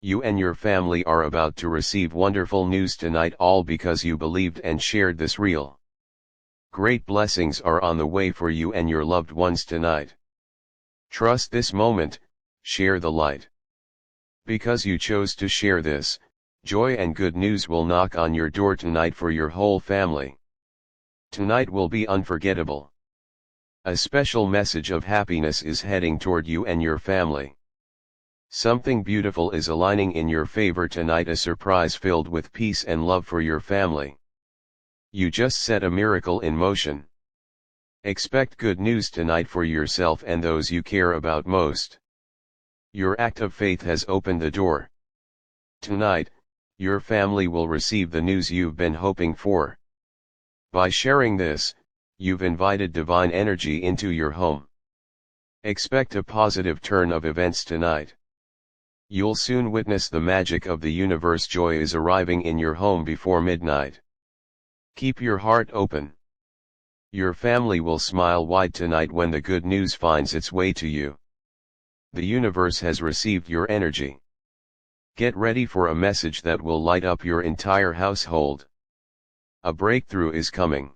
You and your family are about to receive wonderful news tonight, all because you believed and shared this reel. Great blessings are on the way for you and your loved ones tonight. Trust this moment, share the light. Because you chose to share this, joy and good news will knock on your door tonight for your whole family. Tonight will be unforgettable. A special message of happiness is heading toward you and your family. Something beautiful is aligning in your favor tonight, a surprise filled with peace and love for your family. You just set a miracle in motion. Expect good news tonight for yourself and those you care about most. Your act of faith has opened the door. Tonight, your family will receive the news you've been hoping for. By sharing this, you've invited divine energy into your home. Expect a positive turn of events tonight. You'll soon witness the magic of the universe. Joy is arriving in your home before midnight. Keep your heart open. Your family will smile wide tonight when the good news finds its way to you. The universe has received your energy. Get ready for a message that will light up your entire household. A breakthrough is coming.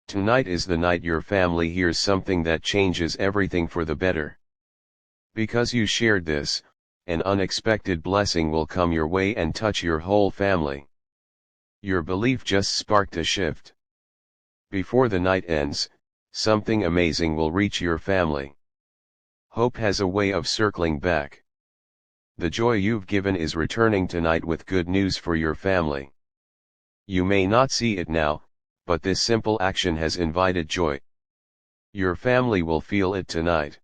Tonight is the night your family hears something that changes everything for the better. Because you shared this, an unexpected blessing will come your way and touch your whole family. Your belief just sparked a shift. Before the night ends, something amazing will reach your family. Hope has a way of circling back. The joy you've given is returning tonight with good news for your family. You may not see it now, but this simple action has invited joy. Your family will feel it tonight.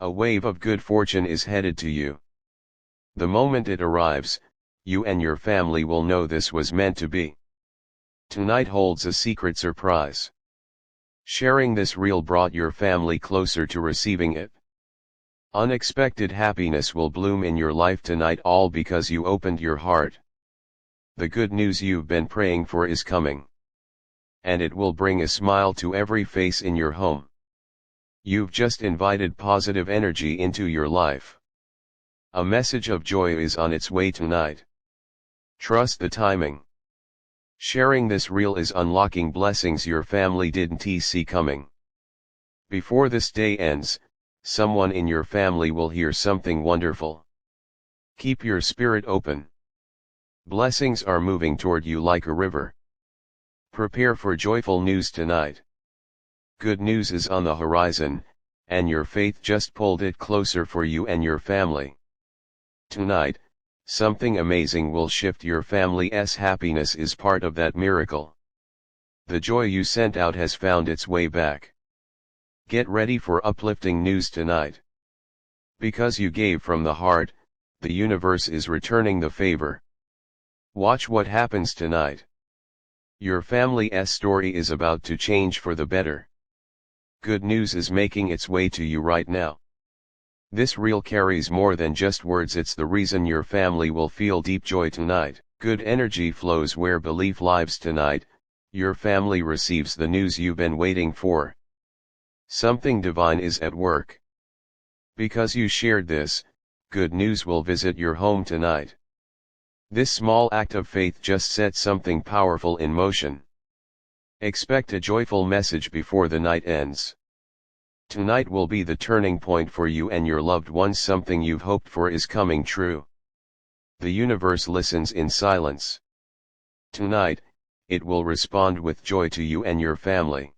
A wave of good fortune is headed to you. The moment it arrives, you and your family will know this was meant to be. Tonight holds a secret surprise. Sharing this reel brought your family closer to receiving it. Unexpected happiness will bloom in your life tonight, all because you opened your heart. The good news you've been praying for is coming. And it will bring a smile to every face in your home. You've just invited positive energy into your life. A message of joy is on its way tonight. Trust the timing. Sharing this reel is unlocking blessings your family didn't see coming. Before this day ends, someone in your family will hear something wonderful. Keep your spirit open. Blessings are moving toward you like a river. Prepare for joyful news tonight. Good news is on the horizon, and your faith just pulled it closer for you and your family. Tonight, something amazing will shift your family's happiness is part of that miracle. The joy you sent out has found its way back. Get ready for uplifting news tonight. Because you gave from the heart, the universe is returning the favor. Watch what happens tonight. Your family's story is about to change for the better. Good news is making its way to you right now. This reel carries more than just words, it's the reason your family will feel deep joy tonight. Good energy flows where belief lives tonight. Your family receives the news you've been waiting for. Something divine is at work. Because you shared this, good news will visit your home tonight. This small act of faith just set something powerful in motion. Expect a joyful message before the night ends. Tonight will be the turning point for you and your loved ones. Something you've hoped for is coming true. The universe listens in silence. Tonight, it will respond with joy to you and your family.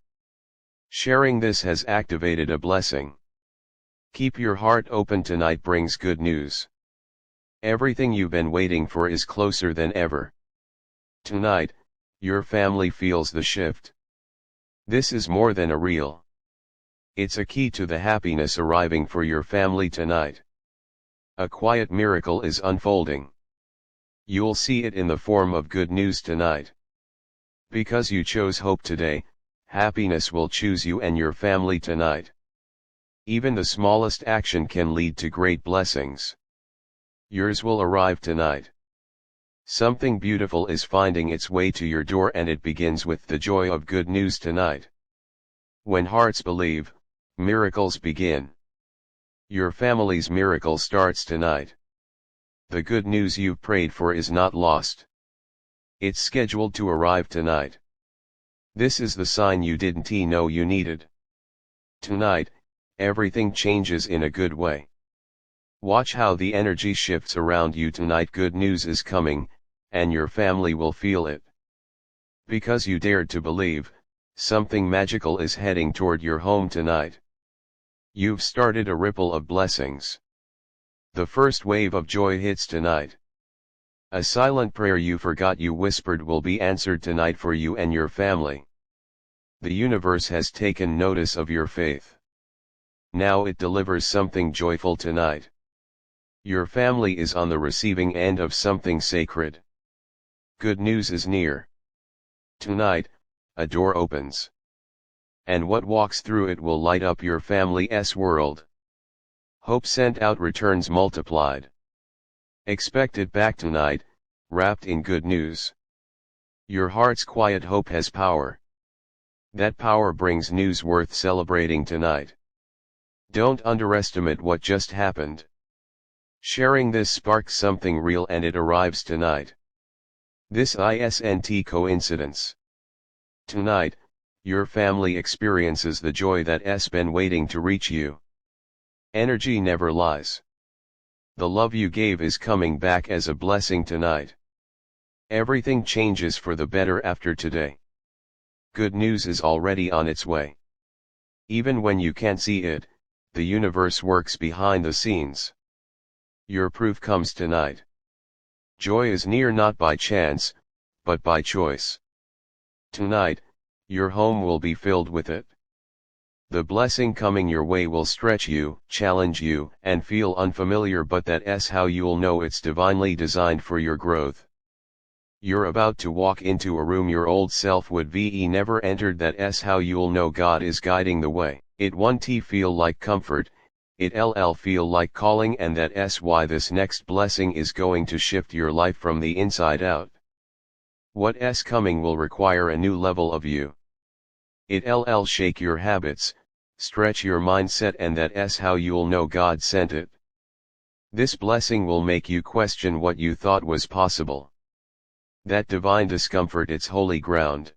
Sharing this has activated a blessing. Keep your heart open tonight brings good news. Everything you've been waiting for is closer than ever. Tonight, your family feels the shift. This is more than a reel. It's a key to the happiness arriving for your family tonight. A quiet miracle is unfolding. You'll see it in the form of good news tonight. Because you chose hope today, happiness will choose you and your family tonight. Even the smallest action can lead to great blessings. Yours will arrive tonight. Something beautiful is finding its way to your door, and it begins with the joy of good news tonight. When hearts believe, miracles begin. Your family's miracle starts tonight. The good news you've prayed for is not lost. It's scheduled to arrive tonight. This is the sign you didn't know you needed. Tonight, everything changes in a good way. Watch how the energy shifts around you tonight. Good news is coming, and your family will feel it. Because you dared to believe, something magical is heading toward your home tonight. You've started a ripple of blessings. The first wave of joy hits tonight. A silent prayer you forgot you whispered will be answered tonight for you and your family. The universe has taken notice of your faith. Now it delivers something joyful tonight. Your family is on the receiving end of something sacred. Good news is near. Tonight, a door opens. And what walks through it will light up your family's world. Hope sent out returns multiplied. Expect it back tonight, wrapped in good news. Your heart's quiet hope has power. That power brings news worth celebrating tonight. Don't underestimate what just happened. Sharing this sparks something real and it arrives tonight. This isn't coincidence. Tonight, your family experiences the joy that's been waiting to reach you. Energy never lies. The love you gave is coming back as a blessing tonight. Everything changes for the better after today. Good news is already on its way. Even when you can't see it, the universe works behind the scenes. Your proof comes tonight. Joy is near not by chance, but by choice. Tonight, your home will be filled with it. The blessing coming your way will stretch you, challenge you, and feel unfamiliar, but that's how you'll know it's divinely designed for your growth. You're about to walk into a room your old self would never entered. That's how you'll know God is guiding the way. It won't feel like comfort, it'll feel like calling, and that's why this next blessing is going to shift your life from the inside out. What's coming will require a new level of you. It'll shake your habits, stretch your mindset, and that's how you'll know God sent it. This blessing will make you question what you thought was possible. That divine discomfort, it's holy ground.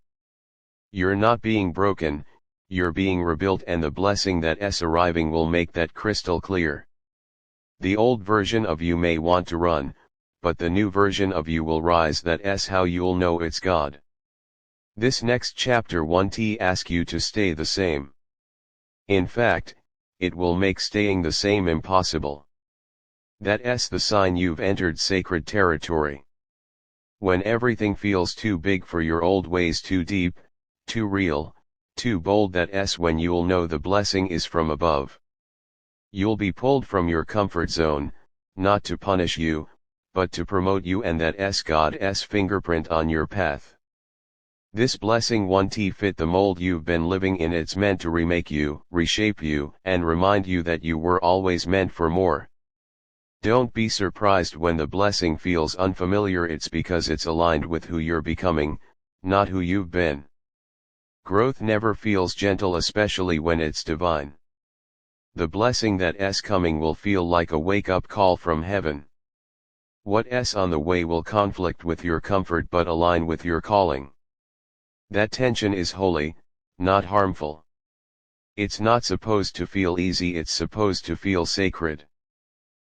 You're not being broken, you're being rebuilt, and the blessing that's arriving will make that crystal clear. The old version of you may want to run, but the new version of you will rise. That's how you'll know it's God. This next chapter won't ask you to stay the same. In fact, it will make staying the same impossible. That's the sign you've entered sacred territory. When everything feels too big for your old ways, too deep, too real, too bold, that's when you'll know the blessing is from above. You'll be pulled from your comfort zone, not to punish you, but to promote you, and that's God's fingerprint on your path. This blessing won't fit the mold you've been living in. It's meant to remake you, reshape you, and remind you that you were always meant for more. Don't be surprised when the blessing feels unfamiliar. It's because it's aligned with who you're becoming, not who you've been. Growth never feels gentle, especially when it's divine. The blessing that's coming will feel like a wake-up call from heaven. What's on the way will conflict with your comfort but align with your calling. That tension is holy, not harmful. It's not supposed to feel easy, it's supposed to feel sacred.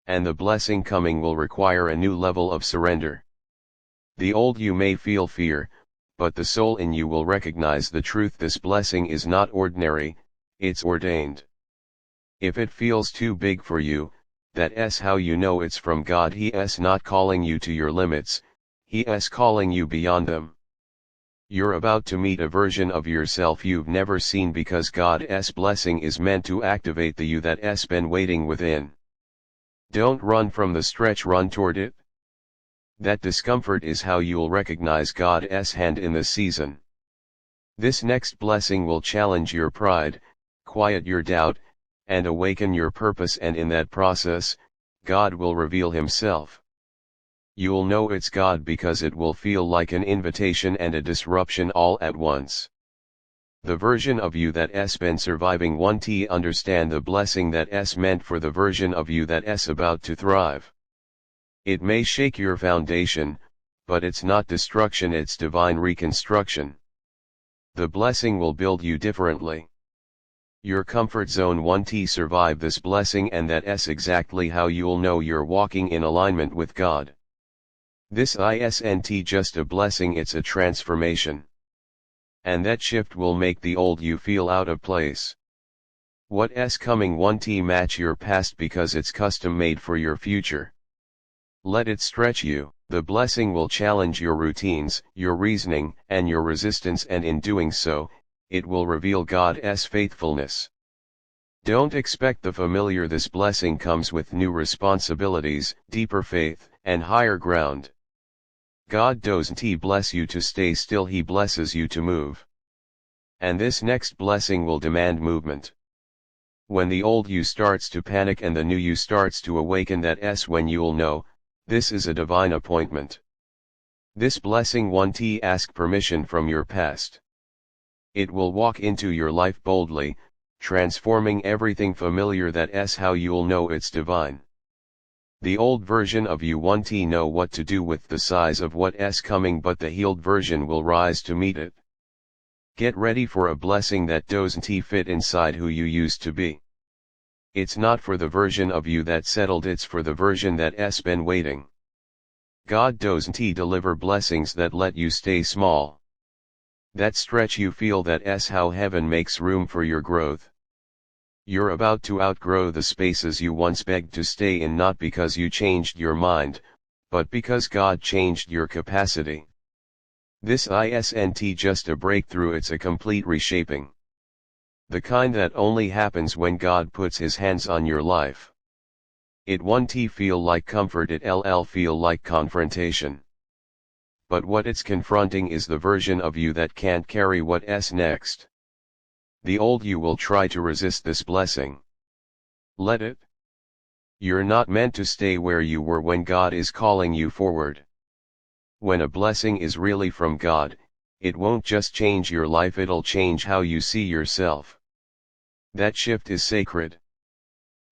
And the blessing coming will require a new level of surrender. The old you may feel fear, but the soul in you will recognize the truth. This blessing is not ordinary, it's ordained. If it feels too big for you, that's how you know it's from God. He's not calling you to your limits, He's calling you beyond them. You're about to meet a version of yourself you've never seen, because God's blessing is meant to activate the you that's been waiting within. Don't run from the stretch, run toward it. That discomfort is how you'll recognize God's hand in the season. This next blessing will challenge your pride, quiet your doubt, and awaken your purpose, and in that process, God will reveal Himself. You'll know it's God because it will feel like an invitation and a disruption all at once. The version of you that's been surviving won't understand the blessing that's meant for the version of you that's about to thrive. It may shake your foundation, but it's not destruction, it's divine reconstruction. The blessing will build you differently. Your comfort zone 1T survive this blessing, and that's exactly how you'll know you're walking in alignment with God. This isn't just a blessing, it's a transformation. And that shift will make the old you feel out of place. What's coming 1T match your past because it's custom made for your future. Let it stretch you. The blessing will challenge your routines, your reasoning, and your resistance, and in doing so, it will reveal God's faithfulness. Don't expect the familiar. This blessing comes with new responsibilities, deeper faith, and higher ground. God doesn't bless you to stay still, He blesses you to move. And this next blessing will demand movement. When the old you starts to panic and the new you starts to awaken, that's when you'll know, this is a divine appointment. This blessing 1T ask permission from your past. It will walk into your life boldly, transforming everything familiar. That's how you'll know it's divine. The old version of you 1T know what to do with the size of what's coming, but the healed version will rise to meet it. Get ready for a blessing that doesn't fit inside who you used to be. It's not for the version of you that settled, it's for the version that's been waiting. God doesn't deliver blessings that let you stay small. That stretch you feel, that's how heaven makes room for your growth. You're about to outgrow the spaces you once begged to stay in, not because you changed your mind, but because God changed your capacity. This isn't just a breakthrough, it's a complete reshaping. The kind that only happens when God puts His hands on your life. It 1T feel like comfort, it'll feel like confrontation. But what it's confronting is the version of you that can't carry what's next. The old you will try to resist this blessing. Let it. You're not meant to stay where you were when God is calling you forward. When a blessing is really from God, it won't just change your life, it'll change how you see yourself. That shift is sacred.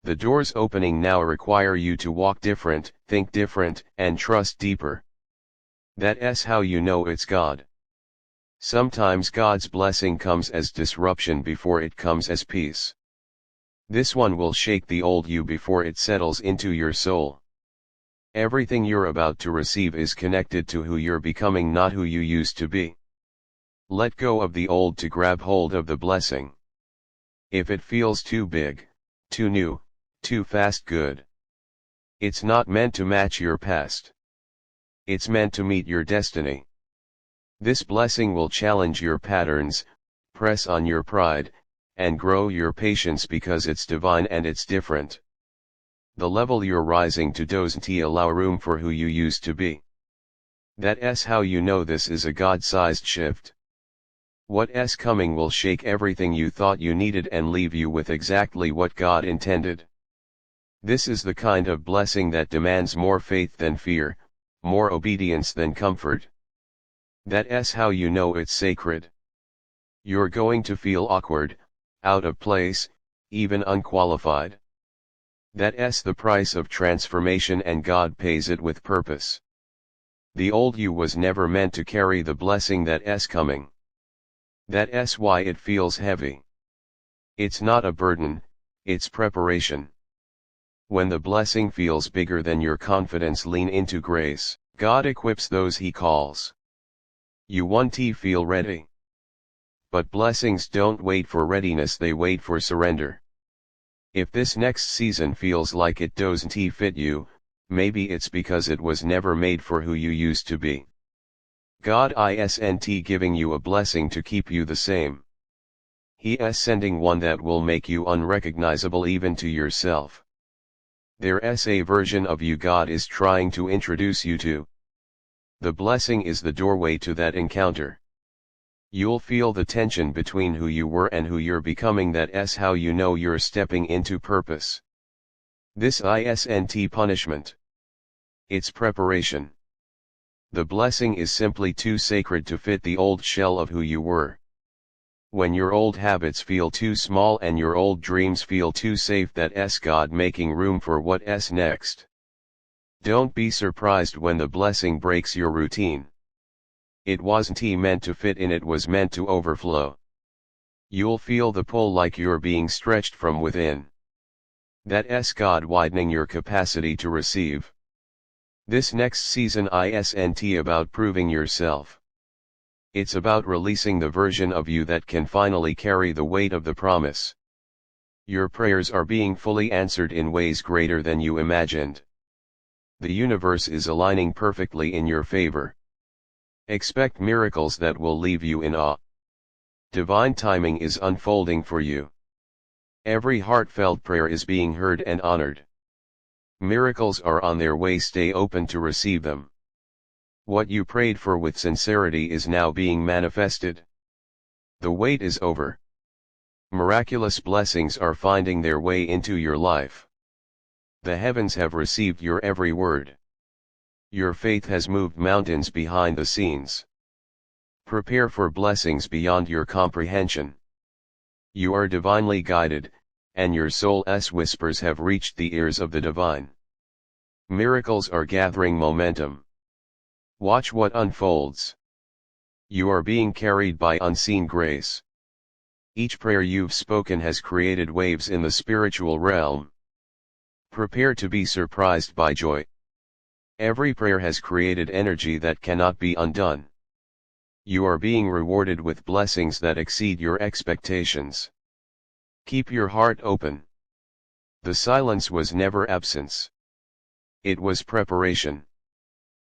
The doors opening now require you to walk different, think different, and trust deeper. That's how you know it's God. Sometimes God's blessing comes as disruption before it comes as peace. This one will shake the old you before it settles into your soul. Everything you're about to receive is connected to who you're becoming, not who you used to be. Let go of the old to grab hold of the blessing. If it feels too big, too new, too fast, good. It's not meant to match your past. It's meant to meet your destiny. This blessing will challenge your patterns, press on your pride, and grow your patience because it's divine and it's different. The level you're rising to doesn't allow room for who you used to be. That's how you know this is a God-sized shift. What's coming will shake everything you thought you needed and leave you with exactly what God intended. This is the kind of blessing that demands more faith than fear, more obedience than comfort. That's how you know it's sacred. You're going to feel awkward, out of place, even unqualified. That's the price of transformation, and God pays it with purpose. The old you was never meant to carry the blessing that's coming. That's why it feels heavy. It's not a burden, it's preparation. When the blessing feels bigger than your confidence, lean into grace. God equips those He calls. You 1T feel ready. But blessings don't wait for readiness, they wait for surrender. If this next season feels like it doesn't fit you, maybe it's because it was never made for who you used to be. God isn't giving you a blessing to keep you the same. He is sending one that will make you unrecognizable even to yourself. There's a version of you God is trying to introduce you to. The blessing is the doorway to that encounter. You'll feel the tension between who you were and who you're becoming. That's how you know you're stepping into purpose. This isn't punishment. It's preparation. The blessing is simply too sacred to fit the old shell of who you were. When your old habits feel too small and your old dreams feel too safe, that's God making room for what's next. Don't be surprised when the blessing breaks your routine. It wasn't meant to fit in, it was meant to overflow. You'll feel the pull like you're being stretched from within. That's God widening your capacity to receive. This next season isn't about proving yourself. It's about releasing the version of you that can finally carry the weight of the promise. Your prayers are being fully answered in ways greater than you imagined. The universe is aligning perfectly in your favor. Expect miracles that will leave you in awe. Divine timing is unfolding for you. Every heartfelt prayer is being heard and honored. Miracles are on their way, stay open to receive them. What you prayed for with sincerity is now being manifested. The wait is over. Miraculous blessings are finding their way into your life. The heavens have received your every word. Your faith has moved mountains behind the scenes. Prepare for blessings beyond your comprehension. You are divinely guided, and your soul's whispers have reached the ears of the divine. Miracles are gathering momentum. Watch what unfolds. You are being carried by unseen grace. Each prayer you've spoken has created waves in the spiritual realm. Prepare to be surprised by joy. Every prayer has created energy that cannot be undone. You are being rewarded with blessings that exceed your expectations. Keep your heart open. The silence was never absence. It was preparation.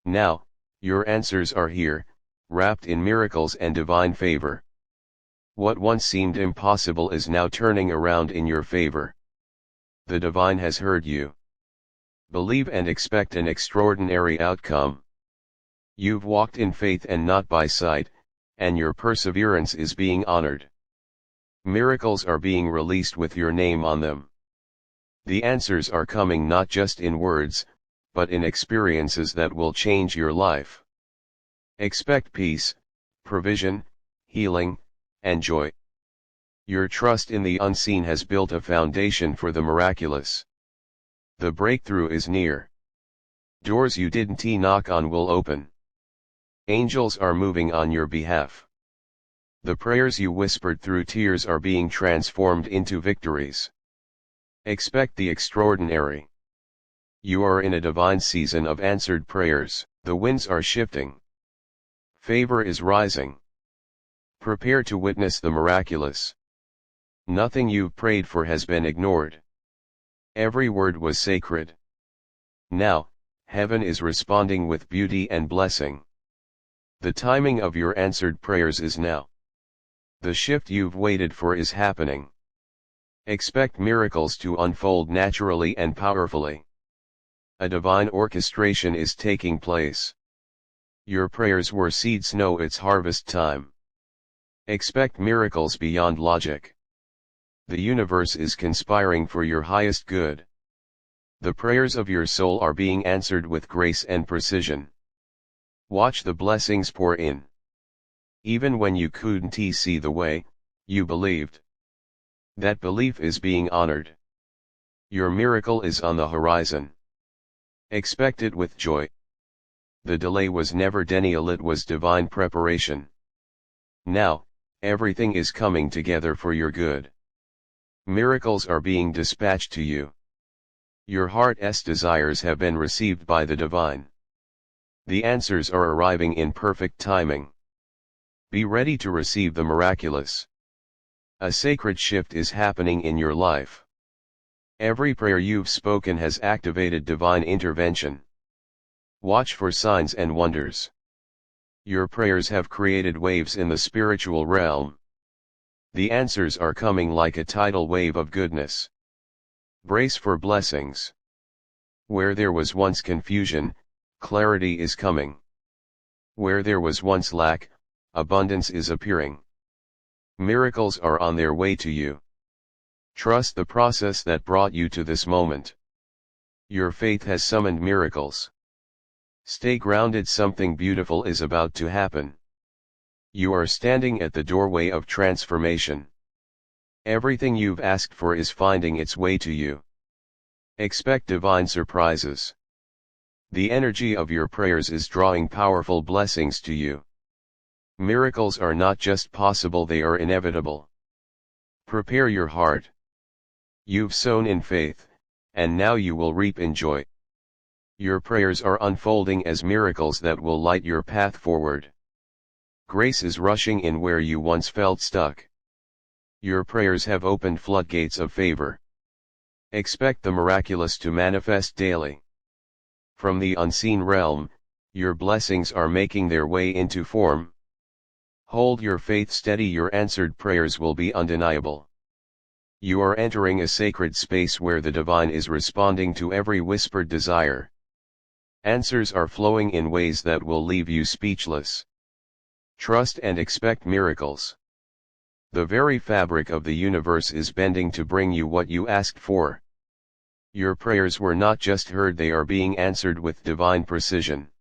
Now, your answers are here, wrapped in miracles and divine favor. What once seemed impossible is now turning around in your favor. The divine has heard you. Believe and expect an extraordinary outcome. You've walked in faith and not by sight, and your perseverance is being honored. Miracles are being released with your name on them. The answers are coming not just in words, but in experiences that will change your life. Expect peace, provision, healing, and joy. Your trust in the unseen has built a foundation for the miraculous. The breakthrough is near. Doors you didn't knock on will open. Angels are moving on your behalf. The prayers you whispered through tears are being transformed into victories. Expect the extraordinary. You are in a divine season of answered prayers. The winds are shifting. Favor is rising. Prepare to witness the miraculous. Nothing you've prayed for has been ignored. Every word was sacred. Now, heaven is responding with beauty and blessing. The timing of your answered prayers is now. The shift you've waited for is happening. Expect miracles to unfold naturally and powerfully. A divine orchestration is taking place. Your prayers were seeds, know it's harvest time. Expect miracles beyond logic. The universe is conspiring for your highest good. The prayers of your soul are being answered with grace and precision. Watch the blessings pour in. Even when you couldn't see the way, you believed. That belief is being honored. Your miracle is on the horizon. Expect it with joy. The delay was never denial, it was divine preparation. Now, everything is coming together for your good. Miracles are being dispatched to you. Your heart's desires have been received by the divine. The answers are arriving in perfect timing. Be ready to receive the miraculous. A sacred shift is happening in your life. Every prayer you've spoken has activated divine intervention. Watch for signs and wonders. Your prayers have created waves in the spiritual realm. The answers are coming like a tidal wave of goodness. Brace for blessings. Where there was once confusion, clarity is coming. Where there was once lack, abundance is appearing. Miracles are on their way to you. Trust the process that brought you to this moment. Your faith has summoned miracles. Stay grounded, something beautiful is about to happen. You are standing at the doorway of transformation. Everything you've asked for is finding its way to you. Expect divine surprises. The energy of your prayers is drawing powerful blessings to you. Miracles are not just possible, they are inevitable. Prepare your heart. You've sown in faith, and now you will reap in joy. Your prayers are unfolding as miracles that will light your path forward. Grace is rushing in where you once felt stuck. Your prayers have opened floodgates of favor. Expect the miraculous to manifest daily. From the unseen realm, your blessings are making their way into form. Hold your faith steady, your answered prayers will be undeniable. You are entering a sacred space where the divine is responding to every whispered desire. Answers are flowing in ways that will leave you speechless. Trust and expect miracles. The very fabric of the universe is bending to bring you what you asked for. Your prayers were not just heard, they are being answered with divine precision.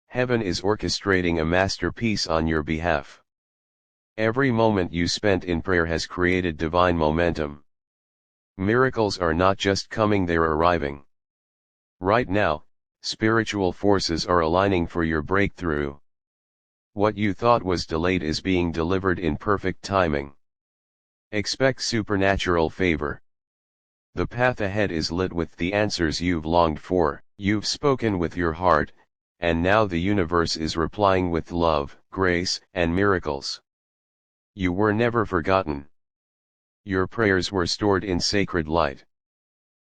Heaven is orchestrating a masterpiece on your behalf. Every moment you spent in prayer has created divine momentum. Miracles are not just coming, they're arriving. Right now, spiritual forces are aligning for your breakthrough. What you thought was delayed is being delivered in perfect timing. Expect supernatural favor. The path ahead is lit with the answers you've longed for. You've spoken with your heart, and now the universe is replying with love, grace, and miracles. You were never forgotten. Your prayers were stored in sacred light.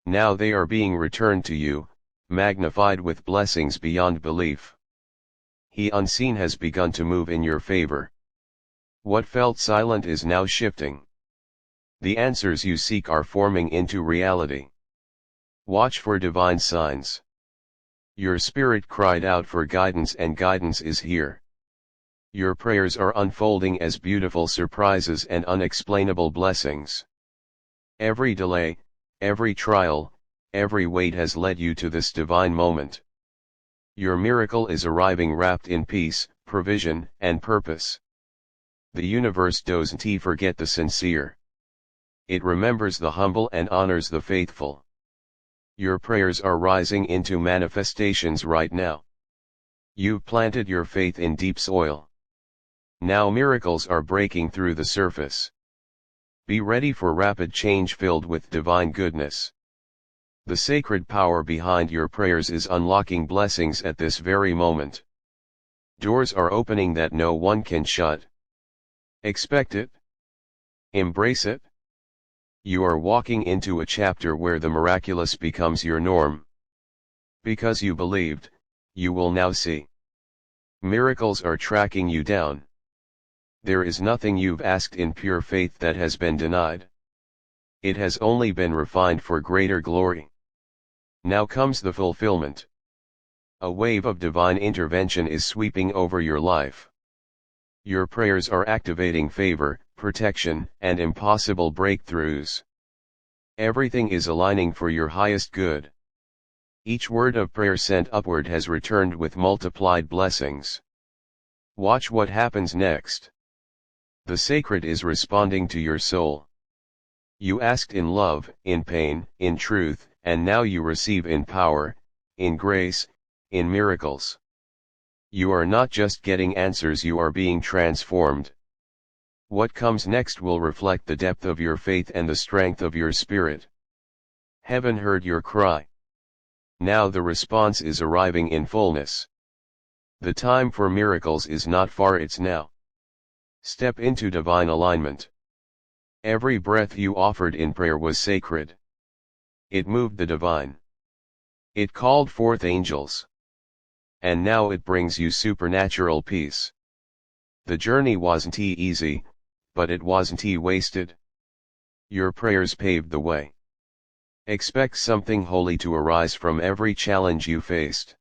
Now they are being returned to you, magnified with blessings beyond belief. He unseen has begun to move in your favor. What felt silent is now shifting. The answers you seek are forming into reality. Watch for divine signs. Your spirit cried out for guidance, and guidance is here. Your prayers are unfolding as beautiful surprises and unexplainable blessings. Every delay, every trial, every wait has led you to this divine moment. Your miracle is arriving wrapped in peace, provision, and purpose. The universe doesn't forget the sincere. It remembers the humble and honors the faithful. Your prayers are rising into manifestations right now. You've planted your faith in deep soil. Now miracles are breaking through the surface. Be ready for rapid change filled with divine goodness. The sacred power behind your prayers is unlocking blessings at this very moment. Doors are opening that no one can shut. Expect it. Embrace it. You are walking into a chapter where the miraculous becomes your norm. Because you believed, you will now see. Miracles are tracking you down. There is nothing you've asked in pure faith that has been denied. It has only been refined for greater glory. Now comes the fulfillment. A wave of divine intervention is sweeping over your life. Your prayers are activating favor, protection, and impossible breakthroughs. Everything is aligning for your highest good. Each word of prayer sent upward has returned with multiplied blessings. Watch what happens next. The sacred is responding to your soul. You asked in love, in pain, in truth, and now you receive in power, in grace, in miracles. You are not just getting answers, you are being transformed. What comes next will reflect the depth of your faith and the strength of your spirit. Heaven heard your cry. Now the response is arriving in fullness. The time for miracles is not far, it's now. Step into divine alignment. Every breath you offered in prayer was sacred. It moved the divine. It called forth angels. And now it brings you supernatural peace. The journey wasn't easy, but it wasn't wasted. Your prayers paved the way. Expect something holy to arise from every challenge you faced.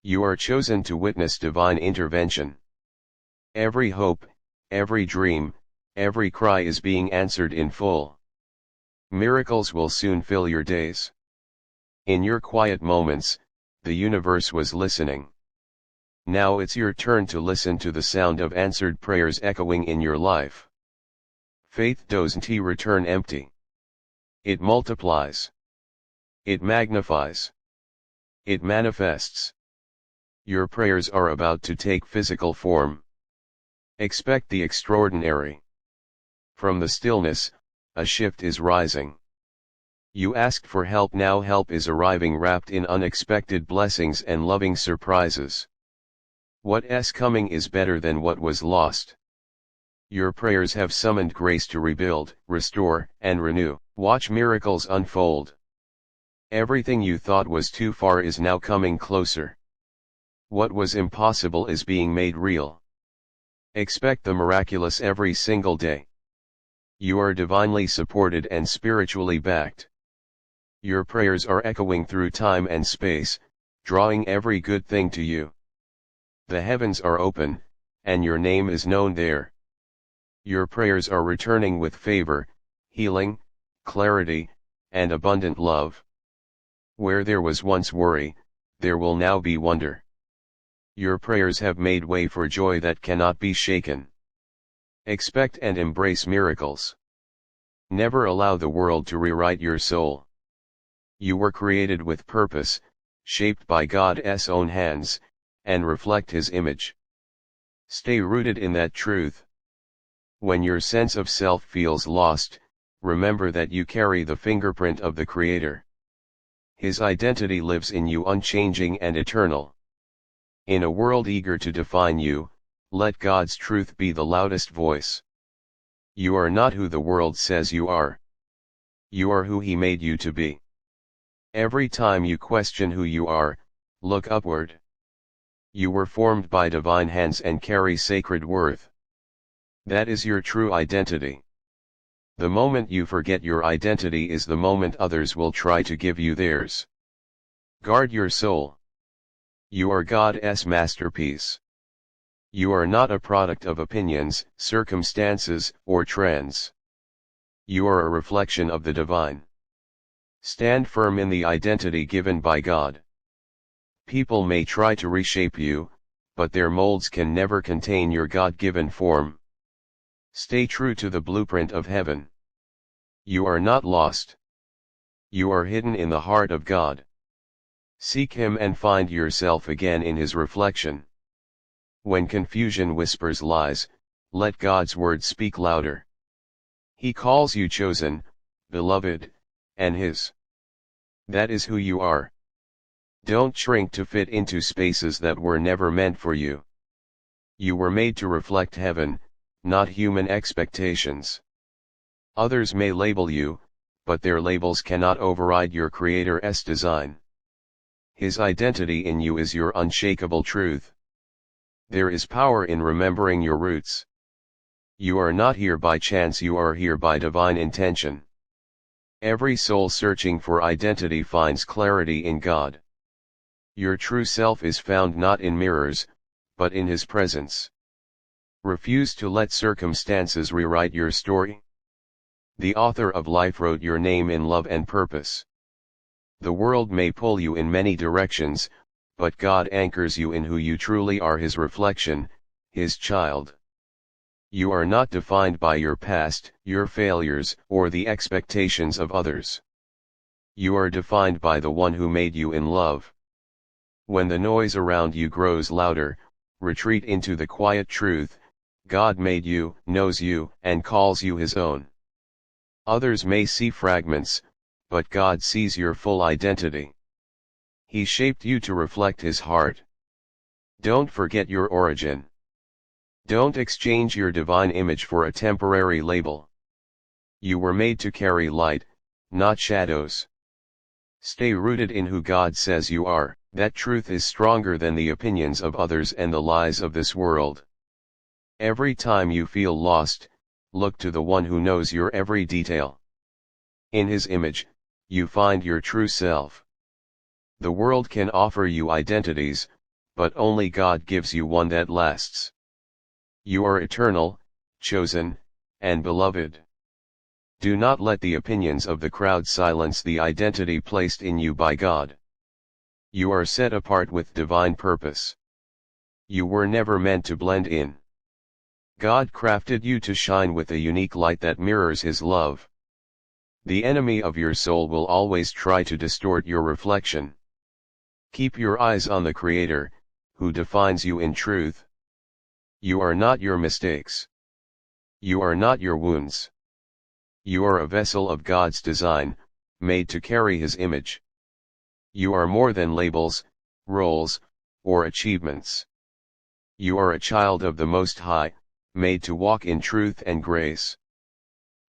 You are chosen to witness divine intervention. Every hope, every dream, every cry is being answered in full. Miracles will soon fill your days. In your quiet moments, the universe was listening. Now it's your turn to listen to the sound of answered prayers echoing in your life. Faith doesn't return empty. It multiplies. It magnifies. It manifests. Your prayers are about to take physical form. Expect the extraordinary. From the stillness, a shift is rising. You asked for help, now help is arriving, wrapped in unexpected blessings and loving surprises. What's coming is better than what was lost. Your prayers have summoned grace to rebuild, restore, and renew. Watch miracles unfold. Everything you thought was too far is now coming closer. What was impossible is being made real. Expect the miraculous every single day. You are divinely supported and spiritually backed. Your prayers are echoing through time and space, drawing every good thing to you. The heavens are open, and your name is known there. Your prayers are returning with favor, healing, clarity, and abundant love. Where there was once worry, there will now be wonder. Your prayers have made way for joy that cannot be shaken. Expect and embrace miracles. Never allow the world to rewrite your soul. You were created with purpose, shaped by God's own hands, and reflect His image. Stay rooted in that truth. When your sense of self feels lost, remember that you carry the fingerprint of the Creator. His identity lives in you, unchanging and eternal. In a world eager to define you, let God's truth be the loudest voice. You are not who the world says you are. You are who He made you to be. Every time you question who you are, look upward. You were formed by divine hands and carry sacred worth. That is your true identity. The moment you forget your identity is the moment others will try to give you theirs. Guard your soul. You are God's masterpiece. You are not a product of opinions, circumstances, or trends. You are a reflection of the divine. Stand firm in the identity given by God. People may try to reshape you, but their molds can never contain your God-given form. Stay true to the blueprint of heaven. You are not lost. You are hidden in the heart of God. Seek Him and find yourself again in His reflection. When confusion whispers lies, let God's word speak louder. He calls you chosen, beloved, and His. That is who you are. Don't shrink to fit into spaces that were never meant for you. You were made to reflect heaven, not human expectations. Others may label you, but their labels cannot override your Creator's design. His identity in you is your unshakable truth. There is power in remembering your roots. You are not here by chance, you are here by divine intention. Every soul searching for identity finds clarity in God. Your true self is found not in mirrors, but in His presence. Refuse to let circumstances rewrite your story. The author of life wrote your name in love and purpose. The world may pull you in many directions, but God anchors you in who you truly are, His reflection, His child. You are not defined by your past, your failures, or the expectations of others. You are defined by the one who made you in love. When the noise around you grows louder, retreat into the quiet truth. God made you, knows you, and calls you His own. Others may see fragments, but God sees your full identity. He shaped you to reflect His heart. Don't forget your origin. Don't exchange your divine image for a temporary label. You were made to carry light, not shadows. Stay rooted in who God says you are. That truth is stronger than the opinions of others and the lies of this world. Every time you feel lost, look to the one who knows your every detail. In His image, you find your true self. The world can offer you identities, but only God gives you one that lasts. You are eternal, chosen, and beloved. Do not let the opinions of the crowd silence the identity placed in you by God. You are set apart with divine purpose. You were never meant to blend in. God crafted you to shine with a unique light that mirrors His love. The enemy of your soul will always try to distort your reflection. Keep your eyes on the Creator, who defines you in truth. You are not your mistakes. You are not your wounds. You are a vessel of God's design, made to carry His image. You are more than labels, roles, or achievements. You are a child of the Most High, made to walk in truth and grace.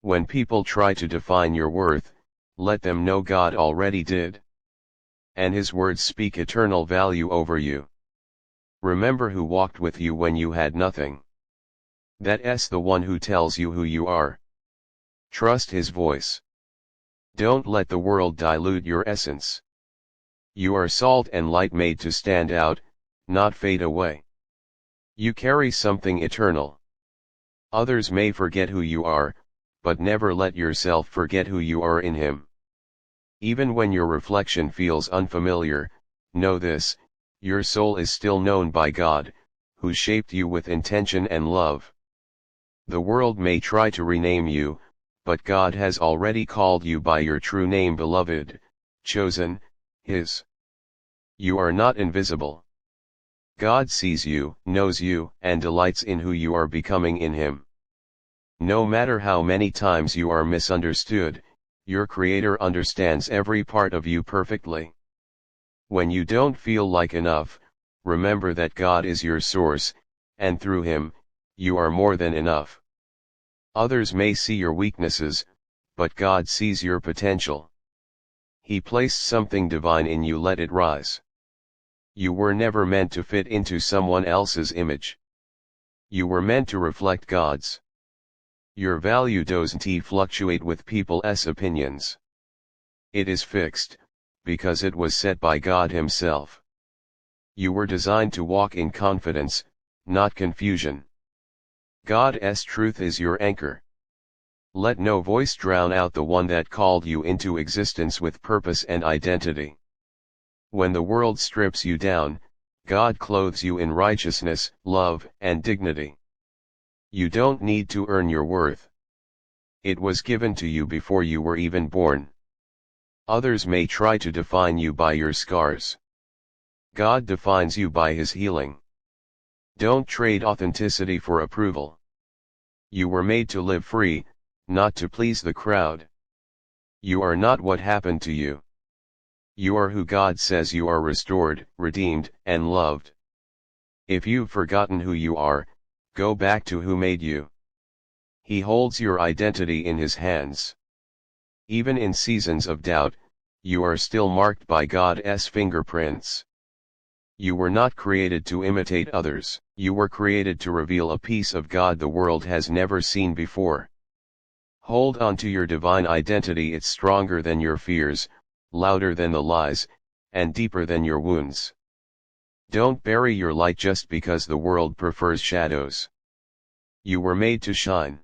When people try to define your worth, let them know God already did. And His words speak eternal value over you. Remember who walked with you when you had nothing. That's the one who tells you who you are. Trust His voice. Don't let the world dilute your essence. You are salt and light made to stand out, not fade away. You carry something eternal. Others may forget who you are, but never let yourself forget who you are in Him. Even when your reflection feels unfamiliar, know this: your soul is still known by God, who shaped you with intention and love. The world may try to rename you, but God has already called you by your true name, beloved, chosen, His. You are not invisible. God sees you, knows you, and delights in who you are becoming in Him. No matter how many times you are misunderstood, your Creator understands every part of you perfectly. When you don't feel like enough, remember that God is your source, and through Him, you are more than enough. Others may see your weaknesses, but God sees your potential. He placed something divine in you, let it rise. You were never meant to fit into someone else's image. You were meant to reflect God's. Your value doesn't fluctuate with people's opinions. It is fixed, because it was set by God Himself. You were designed to walk in confidence, not confusion. God's truth is your anchor. Let no voice drown out the one that called you into existence with purpose and identity. When the world strips you down, God clothes you in righteousness, love, and dignity. You don't need to earn your worth. It was given to you before you were even born. Others may try to define you by your scars. God defines you by His healing. Don't trade authenticity for approval. You were made to live free, not to please the crowd. You are not what happened to you. You are who God says you are: restored, redeemed, and loved. If you've forgotten who you are, go back to who made you. He holds your identity in His hands. Even in seasons of doubt, you are still marked by God's fingerprints. You were not created to imitate others. You were created to reveal a piece of God the world has never seen before. Hold on to your divine identity. It's stronger than your fears, louder than the lies, and deeper than your wounds. Don't bury your light just because the world prefers shadows. You were made to shine.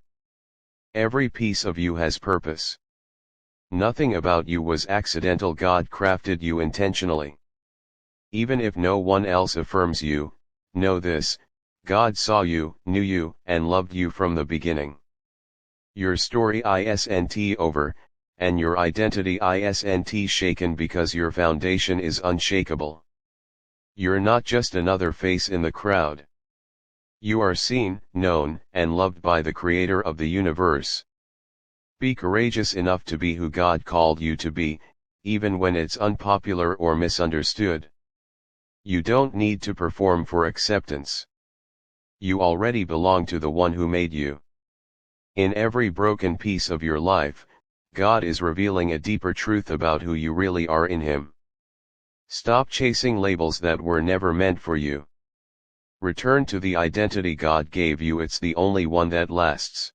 Every piece of you has purpose. Nothing about you was accidental. God crafted you intentionally. Even if no one else affirms you, know this: God saw you, knew you, and loved you from the beginning. Your story isn't over, and your identity isn't shaken, because your foundation is unshakable. You're not just another face in the crowd. You are seen, known, and loved by the Creator of the universe. Be courageous enough to be who God called you to be, even when it's unpopular or misunderstood. You don't need to perform for acceptance. You already belong to the one who made you. In every broken piece of your life, God is revealing a deeper truth about who you really are in Him. Stop chasing labels that were never meant for you. Return to the identity God gave you. It's the only one that lasts.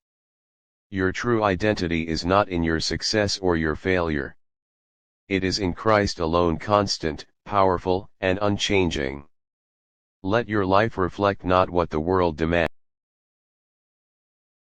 Your true identity is not in your success or your failure. It is in Christ alone, constant, powerful, and unchanging. Let your life reflect not what the world demands.